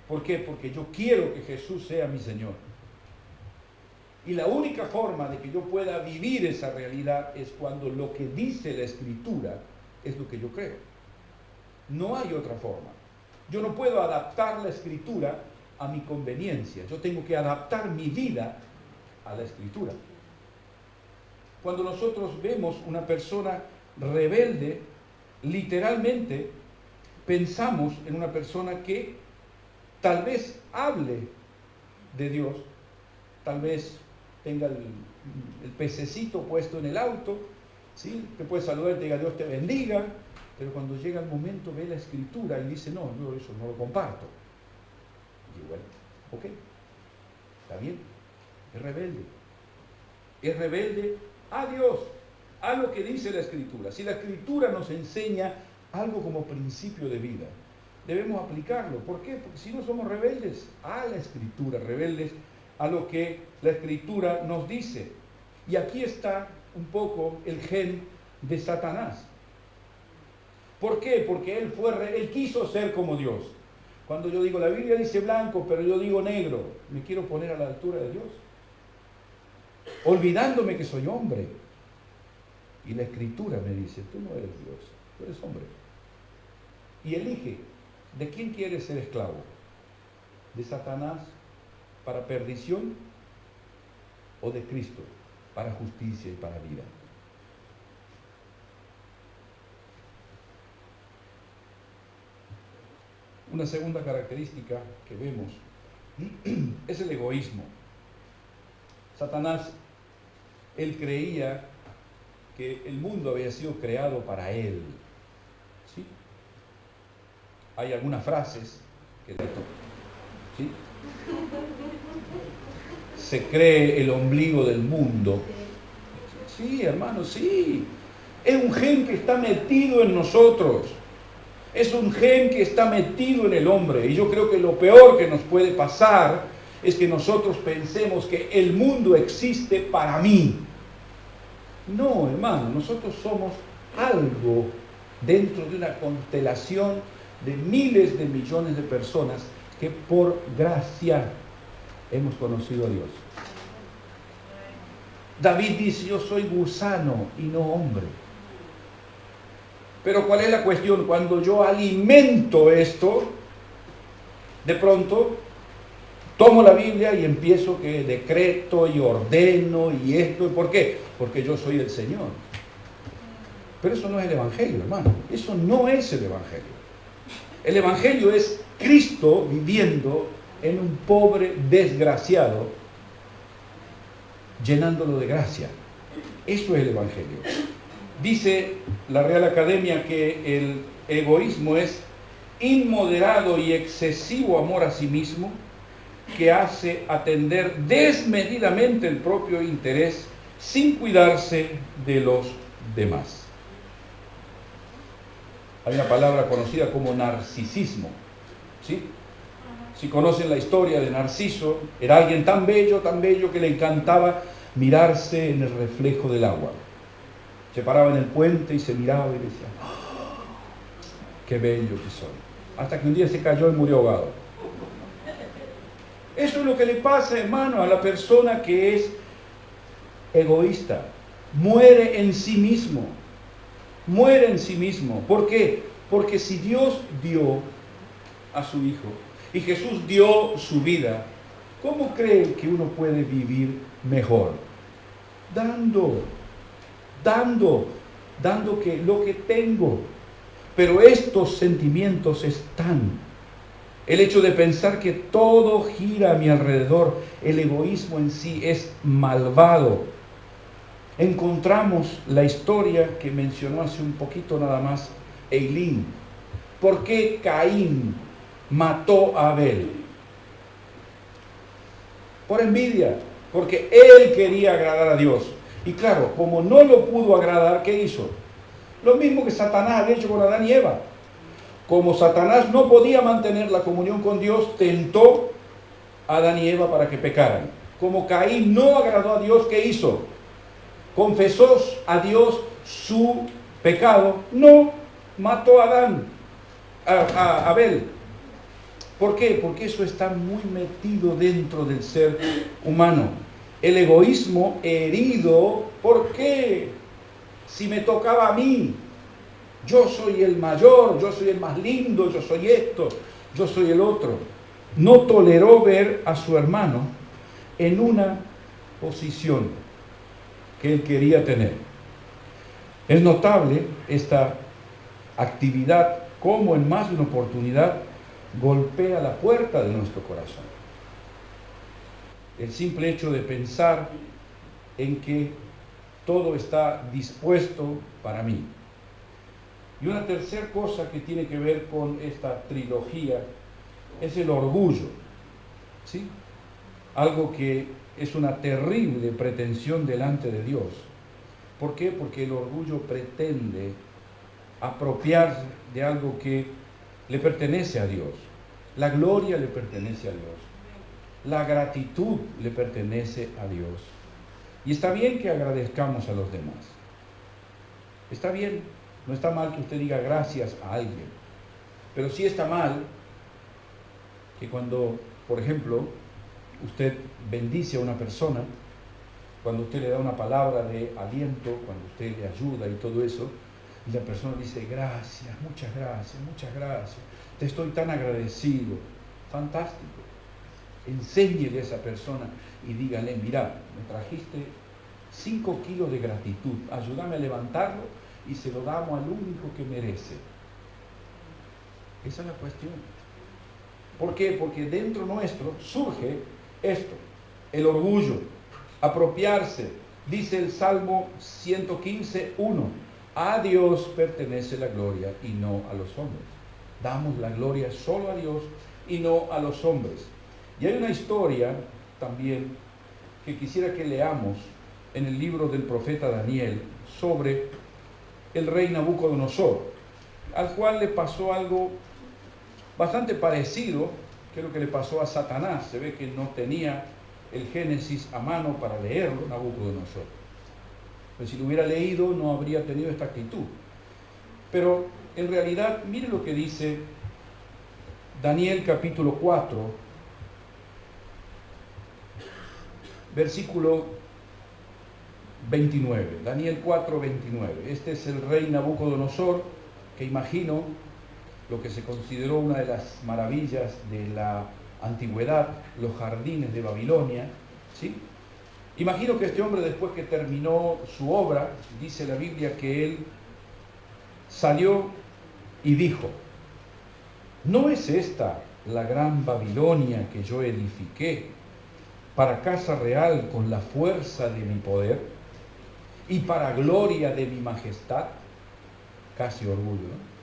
¿Por qué? Porque yo quiero que Jesús sea mi Señor. Y la única forma de que yo pueda vivir esa realidad es cuando lo que dice la Escritura es lo que yo creo. No hay otra forma. Yo no puedo adaptar la Escritura a mi conveniencia. Yo tengo que adaptar mi vida a la Escritura. Cuando nosotros vemos una persona rebelde, literalmente pensamos en una persona que tal vez hable de Dios, tal vez tenga el pececito puesto en el auto, ¿sí? Te puede saludar y te diga Dios te bendiga, pero cuando llega el momento ve la Escritura y dice no, yo eso no lo comparto. Y bueno, ok, está bien, es rebelde. Es rebelde a Dios, a lo que dice la Escritura. Si la Escritura nos enseña algo como principio de vida, debemos aplicarlo. ¿Por qué? Porque si no somos rebeldes a la Escritura, rebeldes a lo que la Escritura nos dice. Y aquí está un poco el gen de Satanás. ¿Por qué? Porque él quiso ser como Dios. Cuando yo digo, la Biblia dice blanco, pero yo digo negro, me quiero poner a la altura de Dios, olvidándome que soy hombre. Y la Escritura me dice, tú no eres Dios, tú eres hombre. Y elige, ¿de quién quieres ser esclavo? ¿De Satanás para perdición o de Cristo para justicia y para vida? Una segunda característica que vemos es el egoísmo. Satanás, él creía que el mundo había sido creado para él. ¿Sí? Hay algunas frases que ¿sí? Se cree el ombligo del mundo. Sí, hermano, sí. Es un gen que está metido en nosotros. Es un gen que está metido en el hombre. Y yo creo que lo peor que nos puede pasar es que nosotros pensemos que el mundo existe para mí. No, hermano, nosotros somos algo dentro de una constelación de miles de millones de personas que por gracia hemos conocido a Dios. David dice, yo soy gusano y no hombre. Pero ¿cuál es la cuestión? Cuando yo alimento esto, De pronto, tomo la Biblia y empiezo que decreto y ordeno y esto. ¿Por qué? Porque yo soy el Señor. Pero eso no es el Evangelio, hermano. Eso no es el Evangelio. El Evangelio es Cristo viviendo en un pobre desgraciado, llenándolo de gracia. Eso es el Evangelio. Dice la Real Academia que el egoísmo es inmoderado y excesivo amor a sí mismo que hace atender desmedidamente el propio interés sin cuidarse de los demás. Hay una palabra conocida como narcisismo, ¿sí? Si conocen la historia de Narciso, era alguien tan bello que le encantaba mirarse en el reflejo del agua. Se paraba en el puente y se miraba y decía, ¡oh, qué bello que soy! Hasta que un día se cayó y murió ahogado. Eso es lo que le pasa, hermano, a la persona que es egoísta. Muere en sí mismo. Muere en sí mismo. ¿Por qué? Porque si Dios dio a su Hijo y Jesús dio su vida, ¿cómo cree que uno puede vivir mejor? Dando que lo que tengo. Pero estos sentimientos están. El hecho de pensar que todo gira a mi alrededor, el egoísmo en sí es malvado. Encontramos la historia que mencionó hace un poquito nada más Eileen. ¿Por qué Caín mató a Abel? Por envidia, porque él quería agradar a Dios. Y claro, como no lo pudo agradar, ¿qué hizo? Lo mismo que Satanás había hecho con Adán y Eva. Como Satanás no podía mantener la comunión con Dios, tentó a Adán y Eva para que pecaran. Como Caín no agradó a Dios, ¿qué hizo? Confesó a Dios su pecado, no mató a Abel. ¿Por qué? Porque eso está muy metido dentro del ser humano. El egoísmo herido, ¿por qué? Si me tocaba a mí, yo soy el mayor, yo soy el más lindo, yo soy esto, yo soy el otro. No toleró ver a su hermano en una posición que él quería tener. Es notable esta actividad, como en más de una oportunidad golpea la puerta de nuestro corazón. El simple hecho de pensar en que todo está dispuesto para mí. Y una tercera cosa que tiene que ver con esta trilogía es el orgullo, ¿sí? Algo que es una terrible pretensión delante de Dios. ¿Por qué? Porque el orgullo pretende apropiarse de algo que le pertenece a Dios. La gloria le pertenece a Dios. La gratitud le pertenece a Dios. Y está bien que agradezcamos a los demás. Está bien, no está mal que usted diga gracias a alguien. Pero sí está mal que cuando, por ejemplo, usted bendice a una persona, cuando usted le da una palabra de aliento, cuando usted le ayuda y todo eso, y la persona dice gracias, muchas gracias, te estoy tan agradecido. Fantástico. Enséñele a esa persona y dígale, mira, me trajiste 5 kilos de gratitud, ayúdame a levantarlo y se lo damos al único que merece. Esa es la cuestión. ¿Por qué? Porque dentro nuestro surge esto, el orgullo, apropiarse. Dice el Salmo 115:1, a Dios pertenece la gloria y no a los hombres. Damos la gloria solo a Dios y no a los hombres. Y hay una historia también que quisiera que leamos en el libro del profeta Daniel sobre el rey Nabucodonosor, al cual le pasó algo bastante parecido que lo que le pasó a Satanás. Se ve que no tenía el Génesis a mano para leerlo, Nabucodonosor. Pues si lo hubiera leído no habría tenido esta actitud. Pero en realidad, mire lo que dice Daniel capítulo 4, versículo 29. Daniel 4, 29. Este es el rey Nabucodonosor, que imagino lo que se consideró una de las maravillas de la antigüedad, los jardines de Babilonia, ¿sí? Imagino que este hombre, después que terminó su obra, dice la Biblia que él salió y dijo: ¿no es esta la gran Babilonia que yo edifiqué para casa real con la fuerza de mi poder y para gloria de mi majestad? Casi orgullo, ¿no?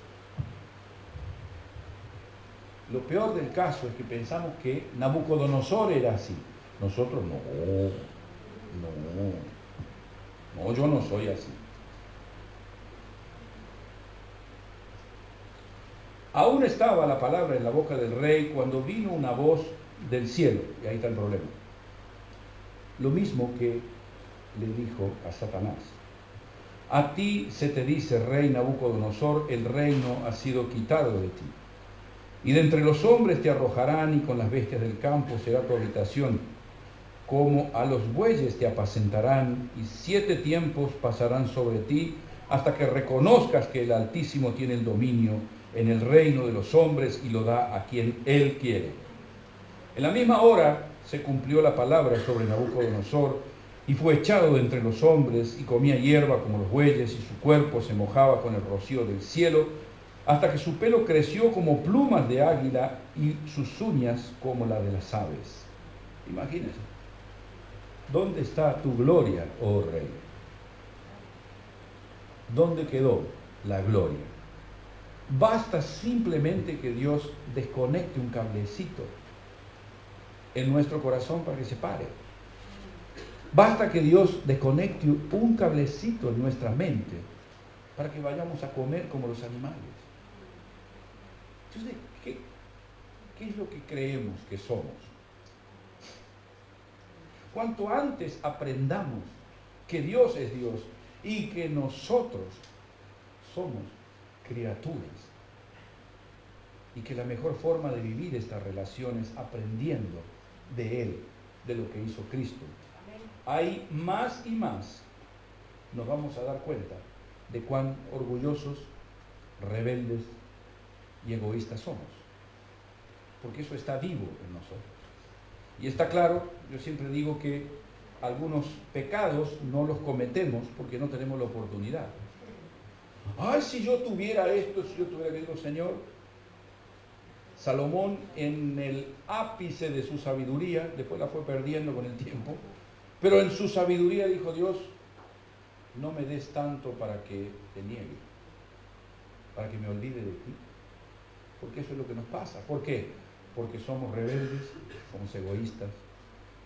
Lo peor del caso es que pensamos que Nabucodonosor era así. Nosotros no, yo no soy así. Aún estaba la palabra en la boca del rey cuando vino una voz del cielo, y ahí está el problema. Lo mismo que le dijo a Satanás: a ti se te dice, rey Nabucodonosor, el reino ha sido quitado de ti. Y de entre los hombres te arrojarán, y con las bestias del campo será tu habitación. Como a los bueyes te apacentarán, y 7 tiempos pasarán sobre ti, hasta que reconozcas que el Altísimo tiene el dominio en el reino de los hombres y lo da a quien Él quiere. En la misma hora se cumplió la palabra sobre Nabucodonosor, y fue echado de entre los hombres, y comía hierba como los bueyes, y su cuerpo se mojaba con el rocío del cielo, hasta que su pelo creció como plumas de águila y sus uñas como la de las aves. Imagínense. ¿Dónde está tu gloria, oh rey? ¿Dónde quedó la gloria? Basta simplemente que Dios desconecte un cablecito en nuestro corazón para que se pare. Basta que Dios desconecte un cablecito en nuestra mente para que vayamos a comer como los animales. Entonces, ¿qué es lo que creemos que somos? Cuanto antes aprendamos que Dios es Dios y que nosotros somos criaturas, y que la mejor forma de vivir estas relaciones aprendiendo de Él, de lo que hizo Cristo, ahí más y más nos vamos a dar cuenta de cuán orgullosos, rebeldes y egoístas somos, porque eso está vivo en nosotros. Y está claro, yo siempre digo que algunos pecados no los cometemos porque no tenemos la oportunidad. Ay, si yo tuviera esto, si yo tuviera aquello, Señor. Salomón, en el ápice de su sabiduría, después la fue perdiendo con el tiempo, pero en su sabiduría dijo: Dios, no me des tanto para que te niegue, para que me olvide de ti, porque eso es lo que nos pasa. ¿Por qué? Porque somos rebeldes, somos egoístas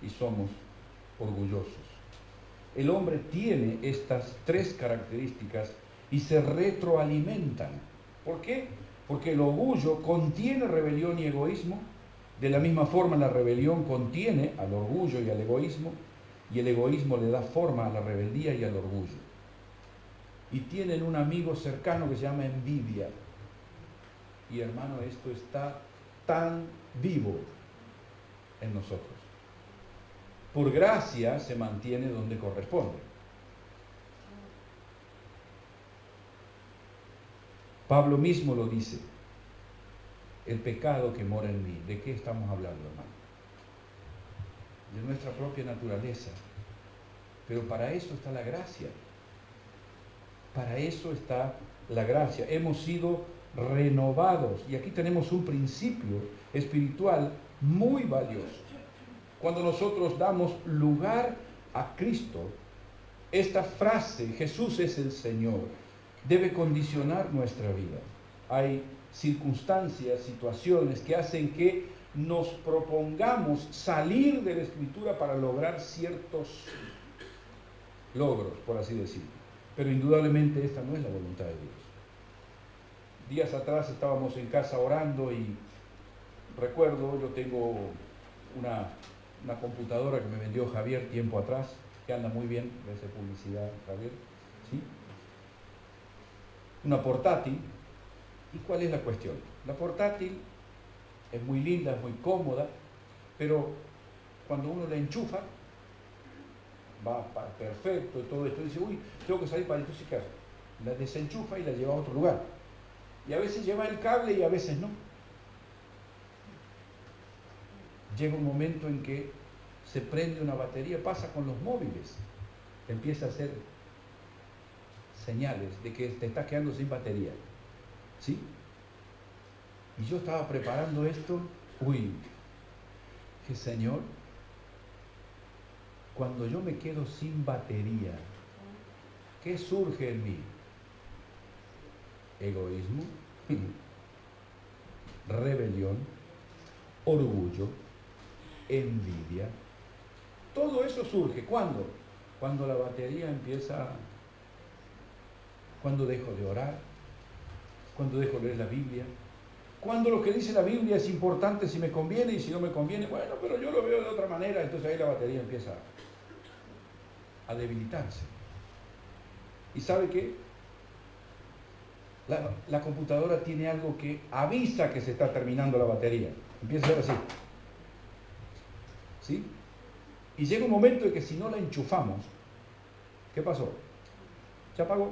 y somos orgullosos. El hombre tiene estas 3 características y se retroalimentan. ¿Por qué? Porque el orgullo contiene rebelión y egoísmo. De la misma forma, la rebelión contiene al orgullo y al egoísmo, y el egoísmo le da forma a la rebeldía y al orgullo. Y tienen un amigo cercano que se llama envidia. Y hermano, esto está tan vivo en nosotros. Por gracia se mantiene donde corresponde. Pablo mismo lo dice: el pecado que mora en mí. ¿De qué estamos hablando, hermano? De nuestra propia naturaleza. Pero para eso está la gracia. Para eso está la gracia. Hemos sido renovados. Y aquí tenemos un principio espiritual muy valioso. Cuando nosotros damos lugar a Cristo, esta frase, Jesús es el Señor, debe condicionar nuestra vida. Hay circunstancias, situaciones que hacen que nos propongamos salir de la Escritura para lograr ciertos logros, por así decirlo. Pero indudablemente esta no es la voluntad de Dios. Días atrás estábamos en casa orando y recuerdo, yo tengo una computadora que me vendió Javier tiempo atrás, que anda muy bien, gracias a publicidad, Javier, ¿sí? Una portátil. ¿Y cuál es la cuestión? La portátil es muy linda, es muy cómoda, pero cuando uno la enchufa, va perfecto y todo esto, dice: uy, tengo que salir para entonces, ¿qué hago? La desenchufa y la lleva a otro lugar. Y a veces lleva el cable y a veces no. Llega un momento en que se prende una batería, pasa con los móviles, empieza a hacer señales de que te estás quedando sin batería. ¿Sí? Y yo estaba preparando esto, que Señor, cuando yo me quedo sin batería, ¿qué surge en mí? Egoísmo, rebelión, orgullo, envidia. Todo eso surge. ¿Cuándo? Cuando la batería empieza, cuando dejo de orar, cuando dejo de leer la Biblia, cuando lo que dice la Biblia es importante si me conviene y si no me conviene, bueno, pero yo lo veo de otra manera, entonces ahí la batería empieza a debilitarse. ¿Y sabe qué? La computadora tiene algo que avisa que se está terminando la batería. Empieza a ser así. ¿Sí? Y llega un momento en que si no la enchufamos, ¿qué pasó? ¿Se apagó?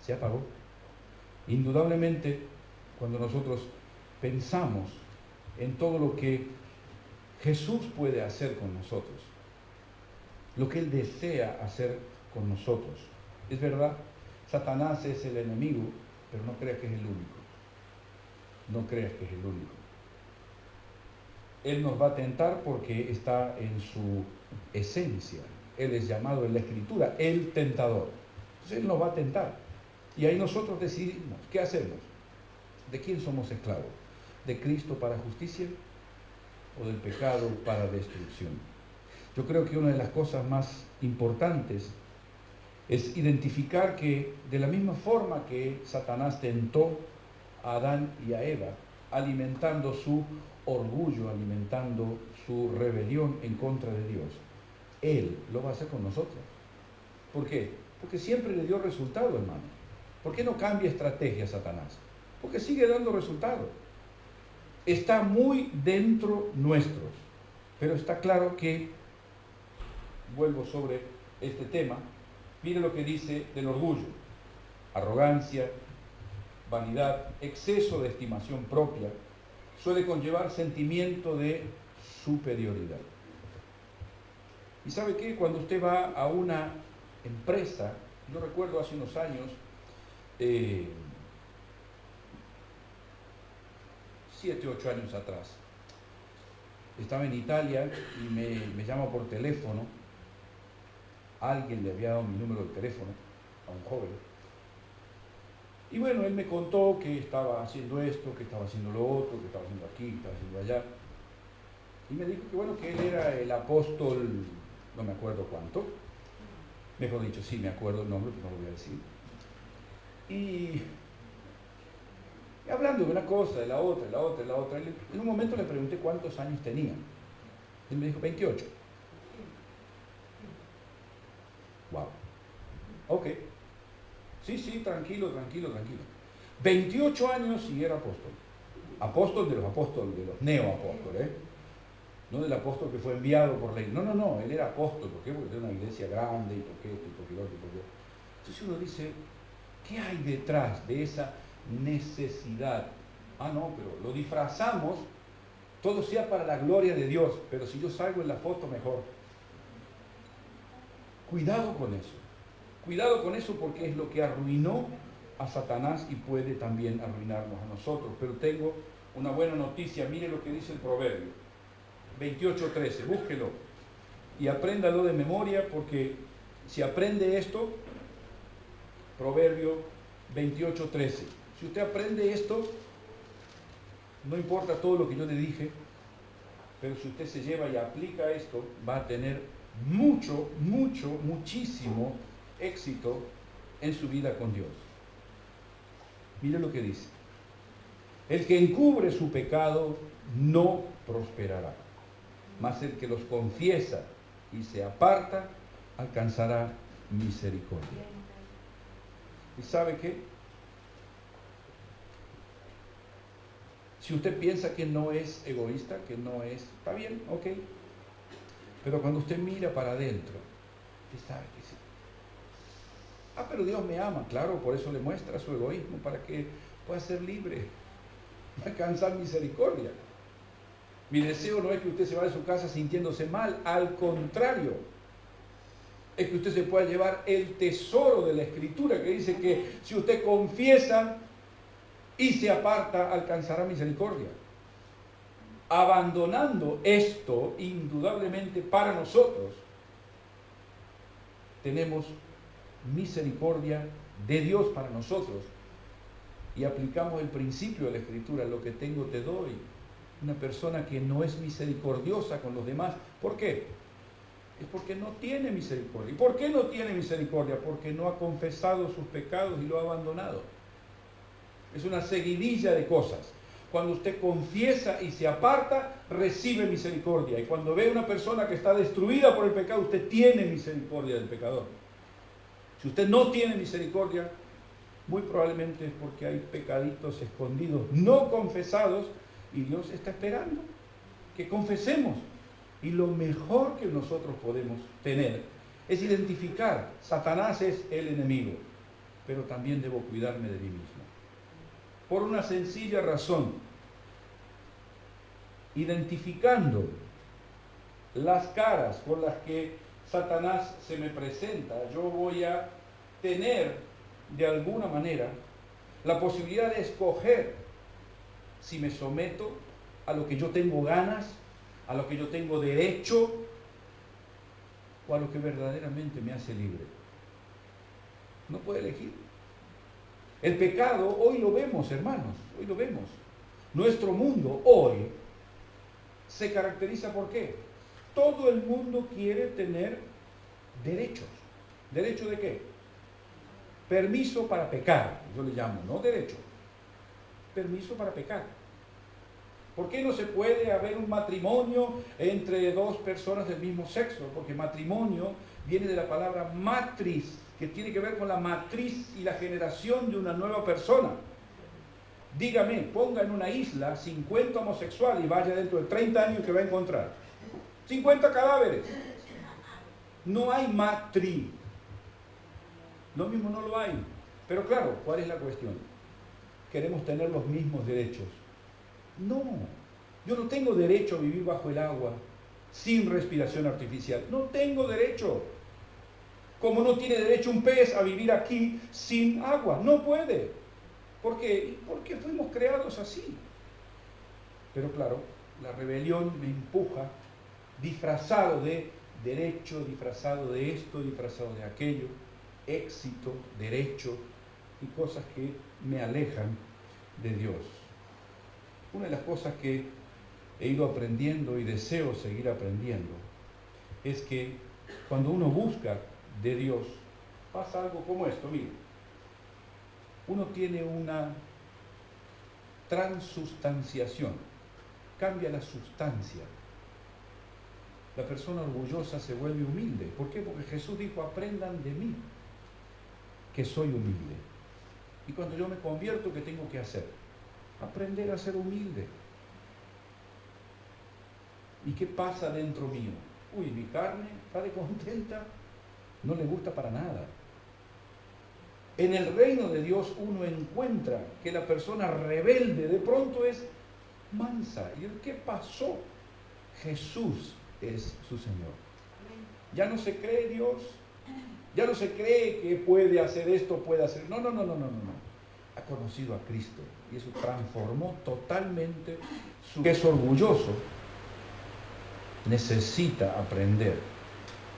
Se apagó. Indudablemente, cuando nosotros pensamos en todo lo que Jesús puede hacer con nosotros, lo que Él desea hacer con nosotros, es verdad, Satanás es el enemigo, pero no creas que es el único. No creas que es el único. Él nos va a tentar porque está en su esencia. Él es llamado en la Escritura el tentador. Entonces Él nos va a tentar. Y ahí nosotros decidimos, ¿qué hacemos? ¿De quién somos esclavos? ¿De Cristo para justicia o del pecado para destrucción? Yo creo que una de las cosas más importantes es identificar que de la misma forma que Satanás tentó a Adán y a Eva, alimentando su orgullo, alimentando su rebelión en contra de Dios, Él lo va a hacer con nosotros. ¿Por qué? Porque siempre le dio resultado, hermano. ¿Por qué no cambia estrategia Satanás? Porque sigue dando resultado. Está muy dentro nuestros. Pero está claro que, vuelvo sobre este tema, mire lo que dice del orgullo: arrogancia, vanidad, exceso de estimación propia, suele conllevar sentimiento de superioridad. ¿Y sabe qué? Cuando usted va a una empresa, yo recuerdo hace unos años, 7, 8 años atrás, estaba en Italia y me llama por teléfono. Alguien le había dado mi número de teléfono a un joven. Y bueno, él me contó que estaba haciendo esto, que estaba haciendo lo otro, que estaba haciendo aquí, que estaba haciendo allá. Y me dijo que bueno, que él era el apóstol, no me acuerdo cuánto. Mejor dicho, sí me acuerdo el nombre, pero no lo voy a decir. Y hablando de una cosa, de la otra, de la otra, de la otra, en un momento le pregunté cuántos años tenía. Él me dijo 28. Wow. Ok. Sí, tranquilo. 28 años y era apóstol. Apóstol de los apóstoles, de los neoapóstoles, no del apóstol que fue enviado por ley. No, él era apóstol. ¿Por qué? Porque era una iglesia grande y por qué esto, y por qué lo otro, y por qué. Entonces uno dice, ¿qué hay detrás de esa necesidad? No, pero lo disfrazamos, todo sea para la gloria de Dios, pero si yo salgo en la foto, mejor. Cuidado con eso porque es lo que arruinó a Satanás y puede también arruinarnos a nosotros. Pero tengo una buena noticia, mire lo que dice el Proverbio 28:13, búsquelo y apréndalo de memoria, porque si aprende esto, Proverbio 28:13, si usted aprende esto, no importa todo lo que yo le dije, pero si usted se lleva y aplica esto, va a tener muchísimo éxito en su vida con Dios. Mire lo que dice: el que encubre su pecado no prosperará, mas el que los confiesa y se aparta alcanzará misericordia. ¿Y sabe qué? Si usted piensa que no es egoísta, que no es, está bien, ok. Pero cuando usted mira para adentro, usted sabe que sí. Ah, pero Dios me ama. Claro, por eso le muestra su egoísmo, para que pueda ser libre, alcanzar misericordia. Mi deseo no es que usted se vaya de su casa sintiéndose mal, al contrario, es que usted se pueda llevar el tesoro de la Escritura, que dice que si usted confiesa y se aparta, alcanzará misericordia. Abandonando esto, indudablemente para nosotros, tenemos misericordia de Dios para nosotros y aplicamos el principio de la Escritura: lo que tengo te doy. Una persona que no es misericordiosa con los demás, ¿por qué? Es porque no tiene misericordia. ¿Y por qué no tiene misericordia? Porque no ha confesado sus pecados y lo ha abandonado. Es una seguidilla de cosas. Cuando usted confiesa y se aparta, recibe misericordia. Y cuando ve a una persona que está destruida por el pecado, usted tiene misericordia del pecador. Si usted no tiene misericordia, muy probablemente es porque hay pecaditos escondidos, no confesados, y Dios está esperando que confesemos. Y lo mejor que nosotros podemos tener es identificar: Satanás es el enemigo, pero también debo cuidarme de mí mismo. Por una sencilla razón: identificando las caras con las que Satanás se me presenta, yo voy a tener de alguna manera la posibilidad de escoger si me someto a lo que yo tengo ganas, a lo que yo tengo derecho, o a lo que verdaderamente me hace libre. No puede elegir. El pecado hoy lo vemos, hermanos, hoy lo vemos. Nuestro mundo hoy se caracteriza ¿por qué? Todo el mundo quiere tener derechos. ¿Derecho de qué? Permiso para pecar, yo le llamo, no derecho. Permiso para pecar. ¿Por qué no se puede haber un matrimonio entre dos personas del mismo sexo? Porque matrimonio viene de la palabra matriz, que tiene que ver con la matriz y la generación de una nueva persona. Dígame, ponga en una isla 50 homosexuales y vaya dentro de 30 años que va a encontrar 50 cadáveres. No hay matriz. Lo mismo no lo hay. Pero claro, ¿cuál es la cuestión? Queremos tener los mismos derechos. No, yo no tengo derecho a vivir bajo el agua sin respiración artificial. No tengo derecho. Como no tiene derecho un pez a vivir aquí sin agua. No puede. ¿Por qué? Porque fuimos creados así. Pero claro, la rebelión me empuja, disfrazado de derecho, disfrazado de esto, disfrazado de aquello, éxito, derecho y cosas que me alejan de Dios. Una de las cosas que he ido aprendiendo y deseo seguir aprendiendo es que cuando uno busca de Dios, pasa algo como esto. Mire, uno tiene una transustanciación, cambia la sustancia. La persona orgullosa se vuelve humilde. ¿Por qué? Porque Jesús dijo: aprendan de mí, que soy humilde. Y cuando yo me convierto, ¿qué tengo que hacer? Aprender a ser humilde. ¿Y qué pasa dentro mío? Uy, mi carne está descontenta, no le gusta para nada. En el reino de Dios uno encuentra que la persona rebelde de pronto es mansa. ¿Y qué pasó? Jesús es su Señor. Ya no se cree Dios, ya no se cree que puede hacer esto, puede hacer... No. Ha conocido a Cristo y eso transformó totalmente su... que es orgulloso necesita aprender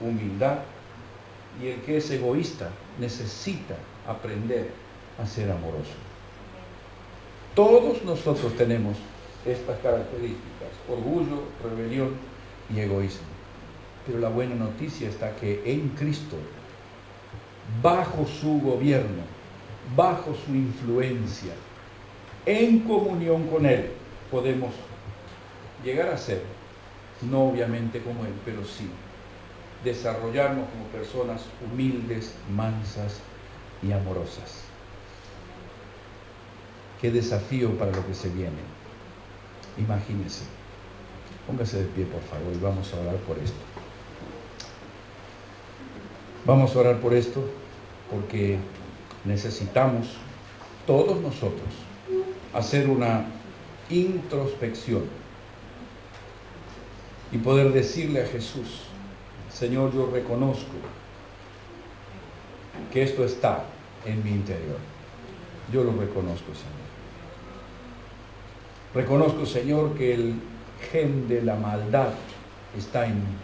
humildad, y el que es egoísta necesita aprender a ser amoroso. Todos nosotros tenemos estas características: orgullo, rebelión y egoísmo. Pero la buena noticia está que en Cristo, bajo su gobierno, bajo su influencia, en comunión con Él, podemos llegar a ser, no obviamente como Él, pero sí desarrollarnos como personas humildes, mansas y amorosas. Qué desafío para lo que se viene. Imagínense. Póngase de pie, por favor, y vamos a orar por esto. Vamos a orar por esto. porque necesitamos todos nosotros hacer una introspección y poder decirle a Jesús: Señor, yo reconozco que esto está en mi interior. Yo lo reconozco, Señor. Reconozco, Señor, que el gen de la maldad está en mí.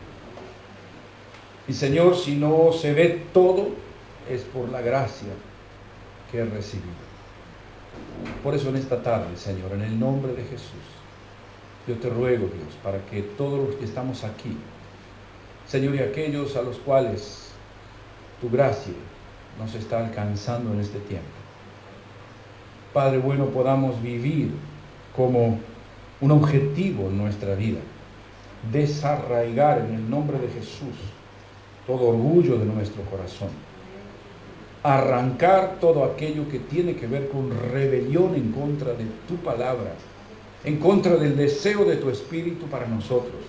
Y, Señor, si no se ve todo, es por la gracia que he recibido. Por eso en esta tarde, Señor, en el nombre de Jesús, yo te ruego, Dios, para que todos los que estamos aquí, Señor, y aquellos a los cuales tu gracia nos está alcanzando en este tiempo, Padre bueno, podamos vivir como un objetivo en nuestra vida, desarraigar en el nombre de Jesús todo orgullo de nuestro corazón, arrancar todo aquello que tiene que ver con rebelión en contra de tu palabra, en contra del deseo de tu Espíritu para nosotros.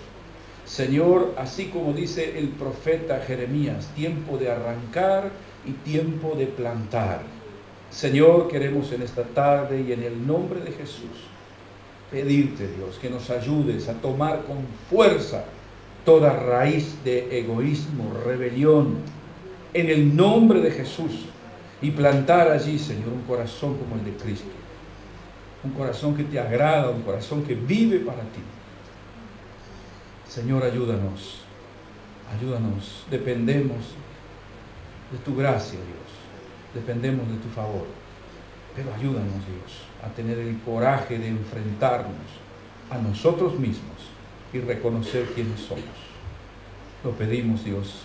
Señor, así como dice el profeta Jeremías, tiempo de arrancar y tiempo de plantar. Señor, queremos en esta tarde y en el nombre de Jesús pedirte, Dios, que nos ayudes a tomar con fuerza toda raíz de egoísmo, rebelión, en el nombre de Jesús, y plantar allí, Señor, un corazón como el de Cristo, un corazón que te agrada, un corazón que vive para ti. Señor, ayúdanos, dependemos de tu gracia, Dios, dependemos de tu favor, pero ayúdanos, Dios, a tener el coraje de enfrentarnos a nosotros mismos y reconocer quiénes somos. Lo pedimos, Dios,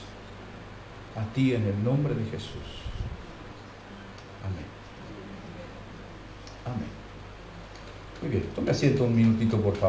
a ti en el nombre de Jesús. Amén. Amén. Muy bien, tome asiento un minutito, por favor.